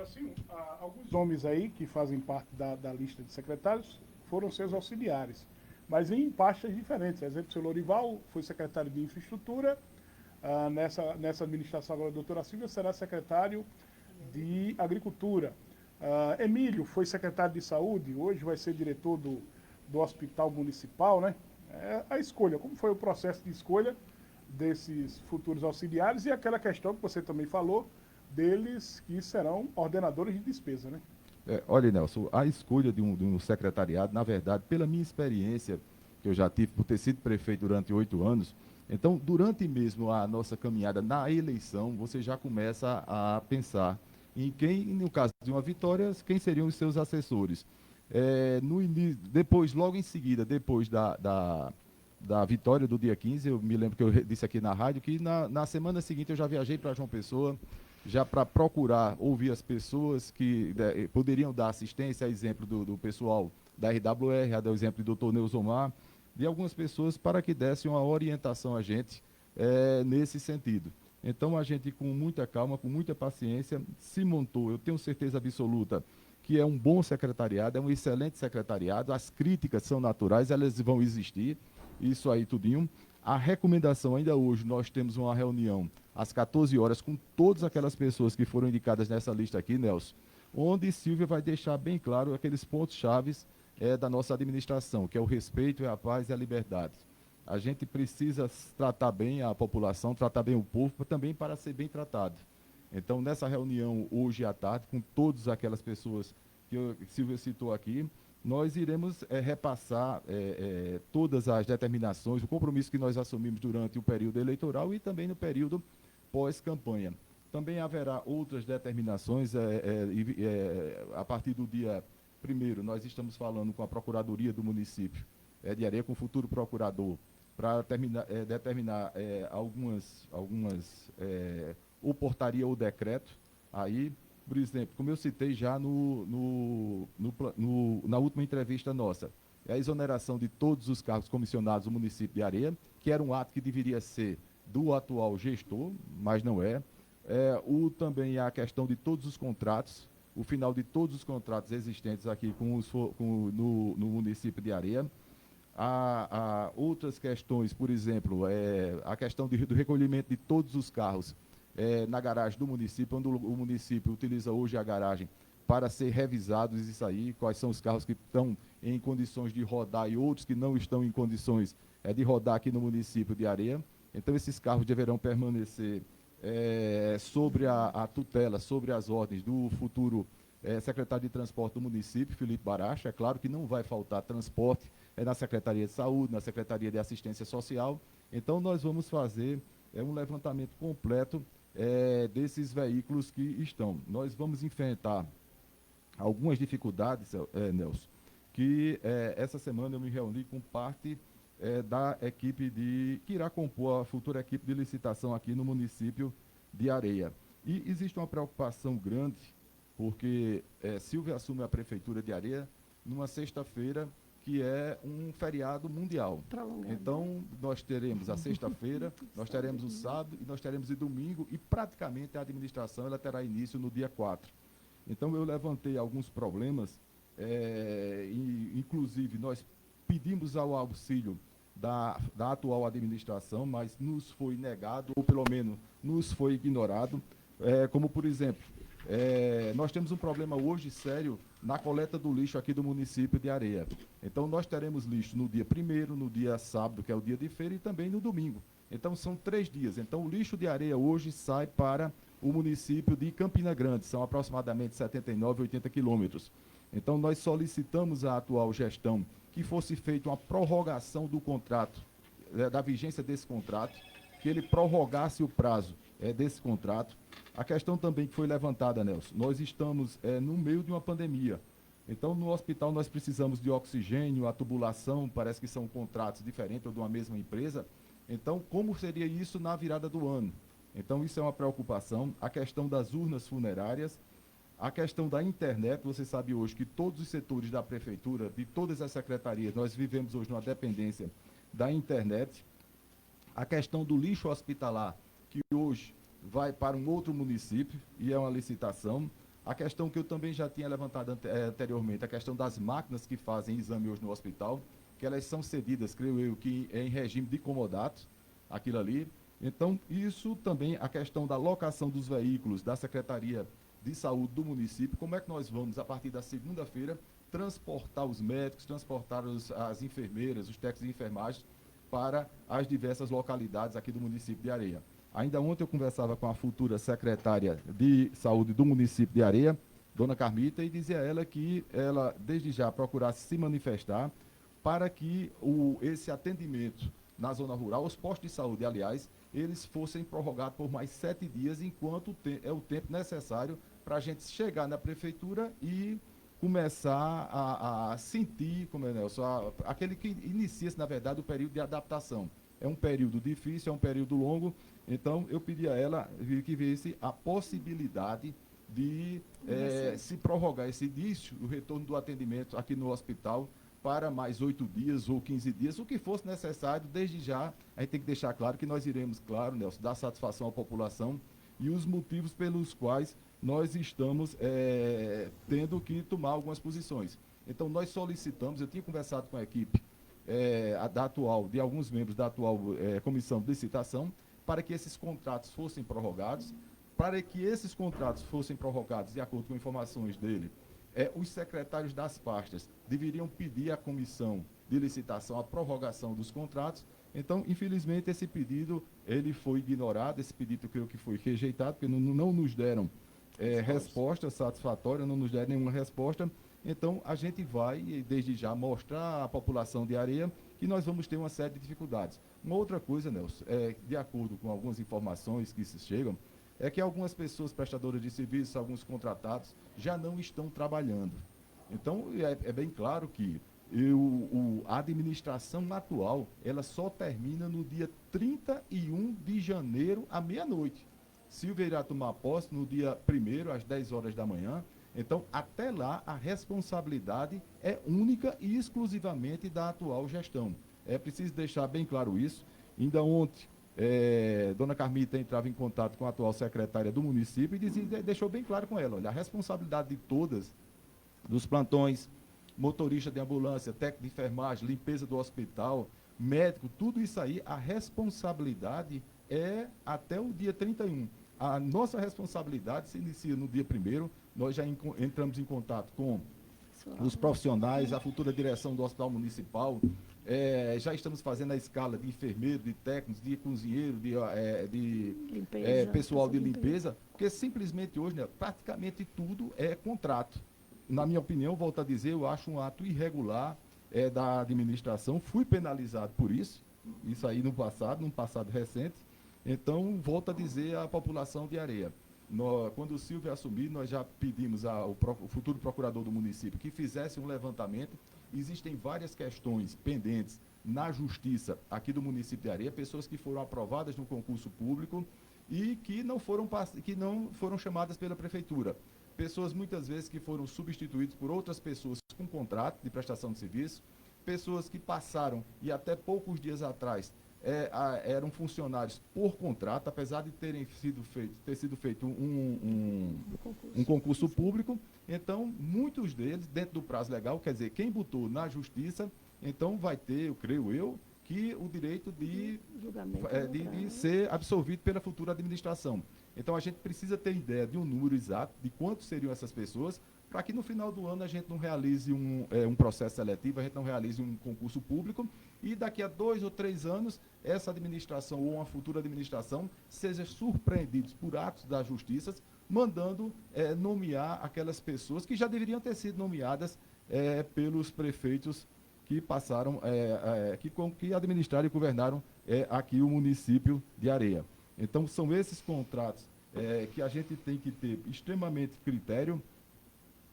assim, alguns nomes aí que fazem parte da lista de secretários foram seus auxiliares, mas em pastas diferentes. Por exemplo, o seu Lorival foi secretário de Infraestrutura, nessa administração agora a doutora Silvia será secretário de Agricultura. Emílio foi secretário de Saúde, hoje vai ser diretor do Hospital Municipal, né? A escolha, como foi o processo de escolha desses futuros auxiliares e aquela questão que você também falou, deles que serão ordenadores de despesa, né? Olha, Nelson, a escolha de um secretariado, na verdade, pela minha experiência, que eu já tive por ter sido prefeito durante 8 anos, então, durante mesmo a nossa caminhada na eleição, você já começa a pensar em quem, no caso de uma vitória, quem seriam os seus assessores. No início, depois, logo em seguida, depois da vitória do dia 15, eu me lembro que eu disse aqui na rádio que na semana seguinte eu já viajei para João Pessoa, já para procurar ouvir as pessoas que poderiam dar assistência, a exemplo do pessoal da RWR, a do exemplo do Dr. Neusomar, de algumas pessoas para que dessem uma orientação a gente nesse sentido. Então, a gente, com muita calma, com muita paciência, se montou, eu tenho certeza absoluta, que é um bom secretariado, é um excelente secretariado, as críticas são naturais, elas vão existir, isso aí tudinho. A recomendação, ainda hoje, nós temos uma reunião às 14 horas com todas aquelas pessoas que foram indicadas nessa lista aqui, Nelson, onde Silvia vai deixar bem claro aqueles pontos chaves da nossa administração, que é o respeito, é a paz e a liberdade. A gente precisa tratar bem a população, tratar bem o povo, também para ser bem tratado. Então, nessa reunião, hoje à tarde, com todas aquelas pessoas que Silvia citou aqui, nós iremos repassar todas as determinações, o compromisso que nós assumimos durante o período eleitoral e também no período pós-campanha. Também haverá outras determinações a partir do dia 1º, nós estamos falando com a Procuradoria do município de Areia, com o futuro procurador, para determinar algumas ou portaria ou decreto, aí, por exemplo, como eu citei já na última entrevista nossa, é a exoneração de todos os cargos comissionados do município de Areia, que era um ato que deveria ser do atual gestor, mas não é. Também a questão de todos os contratos, o final de todos os contratos existentes aqui no município de Areia. Há outras questões, por exemplo, a questão do recolhimento de todos os carros na garagem do município, onde o município utiliza hoje a garagem para ser revisados isso aí, quais são os carros que estão em condições de rodar e outros que não estão em condições de rodar aqui no município de Areia. Então, esses carros deverão permanecer sobre a tutela, sobre as ordens do futuro secretário de Transporte do município, Felipe Baracha. É claro que não vai faltar transporte na Secretaria de Saúde, na Secretaria de Assistência Social. Então, nós vamos fazer um levantamento completo desses veículos que estão. Nós vamos enfrentar algumas dificuldades, Nelson, que essa semana eu me reuni com parte da equipe que irá compor a futura equipe de licitação aqui no município de Areia. E existe uma preocupação grande, porque Silvia assume a prefeitura de Areia numa sexta-feira, que é um feriado mundial. Então, nós teremos a sexta-feira, nós teremos o sábado e nós teremos o domingo, e praticamente a administração ela terá início no dia 4. Então, eu levantei alguns problemas, inclusive nós pedimos ao auxílio da atual administração, mas nos foi negado, ou pelo menos nos foi ignorado, como, por exemplo, nós temos um problema hoje sério na coleta do lixo aqui do município de Areia. Então, nós teremos lixo no dia 1º, no dia sábado, que é o dia de feira, e também no domingo. Então, são 3 dias. Então, o lixo de Areia hoje sai para o município de Campina Grande, são aproximadamente 79, 80 quilômetros. Então, nós solicitamos à atual gestão que fosse feita uma prorrogação do contrato, da vigência desse contrato, que ele prorrogasse o prazo desse contrato. A questão também que foi levantada, Nelson, nós estamos no meio de uma pandemia. Então, no hospital, nós precisamos de oxigênio, a tubulação, parece que são contratos diferentes ou de uma mesma empresa. Então, como seria isso na virada do ano? Então, isso é uma preocupação. A questão das urnas funerárias, a questão da internet, você sabe hoje que todos os setores da prefeitura, de todas as secretarias, nós vivemos hoje numa dependência da internet. A questão do lixo hospitalar, que hoje vai para um outro município e é uma licitação. A questão que eu também já tinha levantado anteriormente, a questão das máquinas que fazem exame hoje no hospital, que elas são cedidas, creio eu, que em regime de comodato, aquilo ali. Então, isso também, a questão da locação dos veículos da Secretaria de Saúde do município, como é que nós vamos, a partir da segunda-feira, transportar os médicos, transportar as enfermeiras, os técnicos de enfermagem para as diversas localidades aqui do município de Areia. Ainda ontem eu conversava com a futura secretária de saúde do município de Areia, dona Carmita, e dizia a ela que ela, desde já, procurasse se manifestar para que esse atendimento na zona rural, os postos de saúde, aliás, eles fossem prorrogados por mais 7 dias, enquanto é o tempo necessário para a gente chegar na prefeitura e começar a sentir, como é, Nelson, aquele que inicia-se, na verdade, o período de adaptação. É um período difícil, é um período longo, então eu pedi a ela que visse a possibilidade de se prorrogar esse início, o retorno do atendimento aqui no hospital, para mais 8 dias ou 15 dias, o que fosse necessário. Desde já, a gente tem que deixar claro que nós iremos, claro, Nelson, dar satisfação à população e os motivos pelos quais nós estamos tendo que tomar algumas posições. Então, nós solicitamos, eu tinha conversado com a equipe de alguns membros da atual comissão de licitação, para que esses contratos fossem prorrogados, de acordo com informações dele, os secretários das pastas deveriam pedir à comissão de licitação a prorrogação dos contratos. Então, infelizmente, esse pedido ele foi ignorado, esse pedido eu creio que foi rejeitado, porque não nos deram resposta satisfatória, não nos deram nenhuma resposta. Então, a gente vai, desde já, mostrar à população de Areia que nós vamos ter uma série de dificuldades. Uma outra coisa, Nelson, de acordo com algumas informações que se chegam, é que algumas pessoas prestadoras de serviços, alguns contratados, já não estão trabalhando. Então, é bem claro que a administração atual, ela só termina no dia 31 de janeiro, à meia-noite. Silvia irá tomar posse no dia 1º, às 10 horas da manhã. Então, até lá, a responsabilidade é única e exclusivamente da atual gestão. É preciso deixar bem claro isso. Ainda ontem, dona Carmita entrava em contato com a atual secretária do município e deixou bem claro com ela, olha, a responsabilidade de todas, dos plantões, motorista de ambulância, técnico de enfermagem, limpeza do hospital, médico, tudo isso aí, a responsabilidade é até o dia 31. A nossa responsabilidade se inicia no dia 1º, nós já entramos em contato com os profissionais, a futura direção do Hospital Municipal, já estamos fazendo a escala de enfermeiro, de técnicos, de cozinheiro, de pessoal de limpeza, porque simplesmente hoje, né, praticamente tudo é contrato. Na minha opinião, volto a dizer, eu acho um ato irregular da administração, fui penalizado por isso aí num passado recente. Então, volto a dizer à população de Areia, quando o Silvio assumir, nós já pedimos ao futuro procurador do município que fizesse um levantamento. Existem várias questões pendentes na justiça aqui do município de Areia, pessoas que foram aprovadas no concurso público e que não foram chamadas pela prefeitura. Pessoas, muitas vezes, que foram substituídas por outras pessoas com contrato de prestação de serviço, pessoas que passaram e até poucos dias atrás eram funcionários por contrato, apesar de ter sido feito um concurso público. Então, muitos deles, dentro do prazo legal, quer dizer, quem botou na justiça, então vai ter, eu creio, que o direito de ser absolvido pela futura administração. Então, a gente precisa ter ideia de um número exato de quantos seriam essas pessoas, para que no final do ano a gente não realize um processo seletivo, a gente não realize um concurso público e daqui a 2 ou 3 anos essa administração ou uma futura administração seja surpreendidos por atos da justiça, mandando nomear aquelas pessoas que já deveriam ter sido nomeadas pelos prefeitos que passaram, que administraram e governaram aqui o município de Areia. Então, são esses contratos que a gente tem que ter extremamente critério.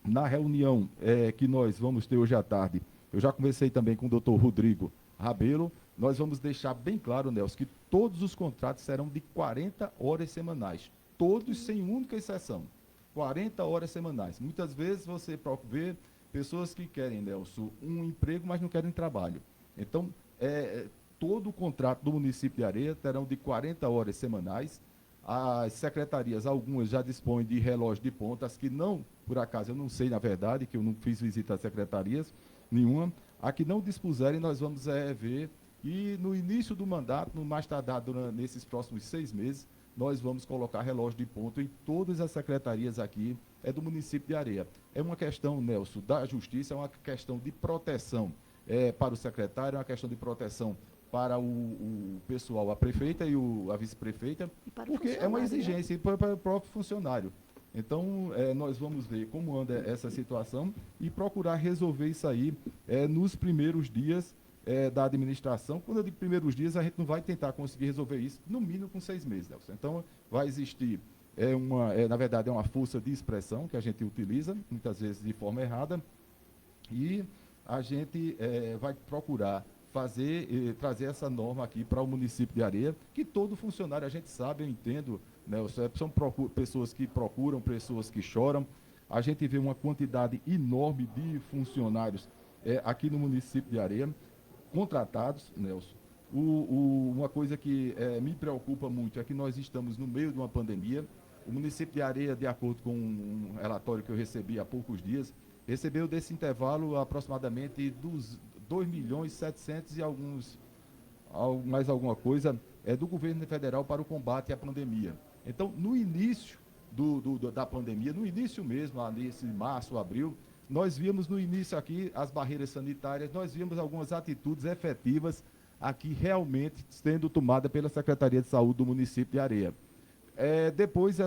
Na reunião que nós vamos ter hoje à tarde, eu já conversei também com o doutor Rodrigo Rabelo, nós vamos deixar bem claro, Nelson, que todos os contratos serão de 40 horas semanais, todos sem única exceção, 40 horas semanais. Muitas vezes você vê pessoas que querem, Nelson, um emprego, mas não querem trabalho. Então, todo o contrato do município de Areia terão de 40 horas semanais. As secretarias, algumas já dispõem de relógio de ponta, as que não, por acaso, eu não sei, na verdade, que eu não fiz visita às secretarias nenhuma, a que não dispuserem, nós vamos ver, e no início do mandato, no mais tardar nesses próximos 6 meses, nós vamos colocar relógio de ponto em todas as secretarias aqui do município de Areia. É uma questão, Nelson, da justiça, é uma questão de proteção para o secretário, é uma questão de proteção para o pessoal, a prefeita e a vice-prefeita, porque é uma exigência, né? Para o próprio funcionário. Então, nós vamos ver como anda essa situação e procurar resolver isso aí nos primeiros dias da administração. Quando eu digo primeiros dias, a gente não vai tentar conseguir resolver isso, no mínimo com 6 meses, Nelson. Então, vai existir, na verdade, é uma força de expressão que a gente utiliza, muitas vezes de forma errada, e a gente vai procurar trazer essa norma aqui para o município de Areia, que todo funcionário, a gente sabe, eu entendo, né, são pessoas que procuram, pessoas que choram. A gente vê uma quantidade enorme de funcionários aqui no município de Areia, contratados, Nelson. Uma coisa que me preocupa muito é que nós estamos no meio de uma pandemia. O município de Areia, de acordo com um relatório que eu recebi há poucos dias, recebeu desse intervalo aproximadamente 2.700.000 e mais alguma coisa, do governo federal para o combate à pandemia. Então, no início da pandemia, no início mesmo, ali, março, abril, nós víamos no início aqui as barreiras sanitárias, nós víamos algumas atitudes efetivas aqui realmente sendo tomada pela Secretaria de Saúde do município de Areia. Depois,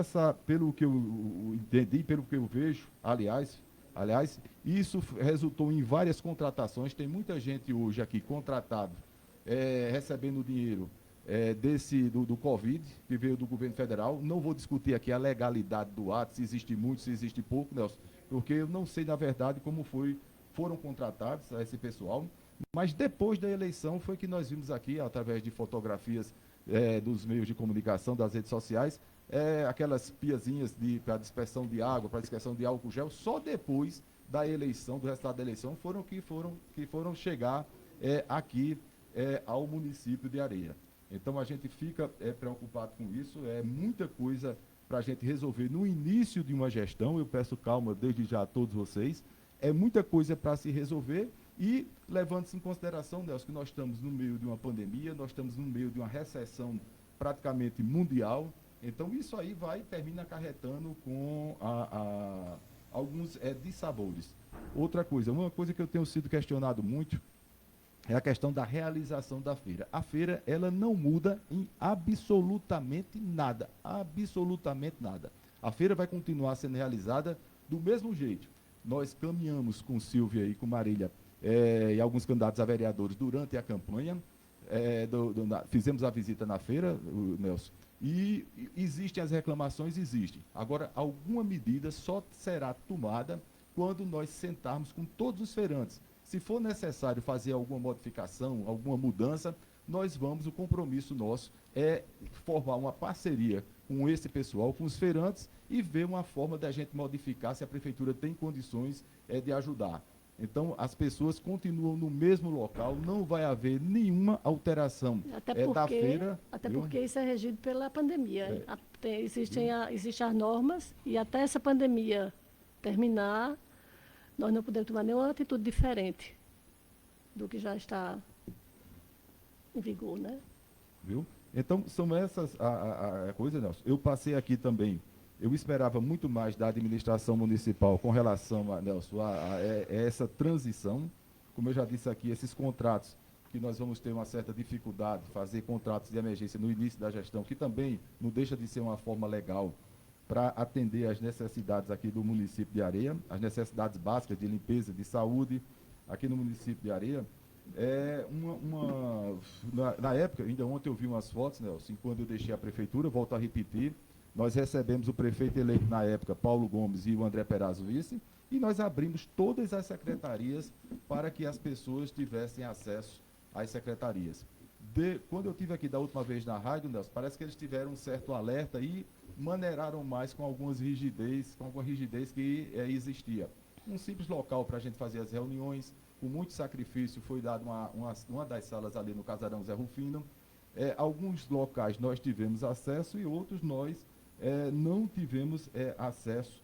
pelo que eu entendi, pelo que eu vejo, aliás, isso resultou em várias contratações. Tem muita gente hoje aqui contratado, recebendo dinheiro do Covid, que veio do governo federal. Não vou discutir aqui a legalidade do ato, se existe muito, se existe pouco, Nelson, porque eu não sei, na verdade, como foram contratados esse pessoal. Mas depois da eleição foi que nós vimos aqui, através de fotografias dos meios de comunicação, das redes sociais, aquelas piazinhas para dispersão de água, para dispersão de álcool gel, só depois da eleição, do resultado da eleição, foram chegar aqui ao município de Areia. Então a gente fica preocupado com isso, é muita coisa para a gente resolver no início de uma gestão. Eu peço calma desde já a todos vocês, é muita coisa para se resolver. E levando-se em consideração, Nelson, que nós estamos no meio de uma pandemia, nós estamos no meio de uma recessão praticamente mundial, então isso aí termina acarretando com alguns dissabores. Outra coisa, uma coisa que eu tenho sido questionado muito é a questão da realização da feira. A feira, ela não muda em absolutamente nada, absolutamente nada. A feira vai continuar sendo realizada do mesmo jeito. Nós caminhamos com Silvia e com Marília e alguns candidatos a vereadores durante a campanha, fizemos a visita na feira, Nelson, e existem as reclamações, existem. Agora, alguma medida só será tomada quando nós sentarmos com todos os feirantes. Se for necessário fazer alguma modificação, alguma mudança, o compromisso nosso é formar uma parceria com esse pessoal, com os feirantes, e ver uma forma da gente modificar, se a prefeitura tem condições de ajudar. Então, as pessoas continuam no mesmo local, não vai haver nenhuma alteração da feira. Até porque isso é regido pela pandemia. Existem as normas, e até essa pandemia terminar, nós não podemos tomar nenhuma atitude diferente do que já está em vigor, né? Viu? Então, são essas coisas, Nelson. Eu passei aqui também. Eu esperava muito mais da administração municipal com relação Nelson, a essa transição. Como eu já disse aqui, esses contratos que nós vamos ter uma certa dificuldade, fazer contratos de emergência no início da gestão, que também não deixa de ser uma forma legal para atender às necessidades aqui do município de Areia, as necessidades básicas de limpeza, de saúde aqui no município de Areia. Na época, ainda ontem eu vi umas fotos, Nelson, quando eu deixei a prefeitura, volto a repetir, nós recebemos o prefeito eleito na época, Paulo Gomes, e o André Perazzo vice, e nós abrimos todas as secretarias para que as pessoas tivessem acesso às secretarias. Quando eu estive aqui da última vez na rádio, Nelson, parece que eles tiveram um certo alerta e maneiraram mais com alguma rigidez que existia. Um simples local para a gente fazer as reuniões, com muito sacrifício, foi dado uma das salas ali no Casarão Zé Rufino, Alguns locais nós tivemos acesso e outros nós não tivemos acesso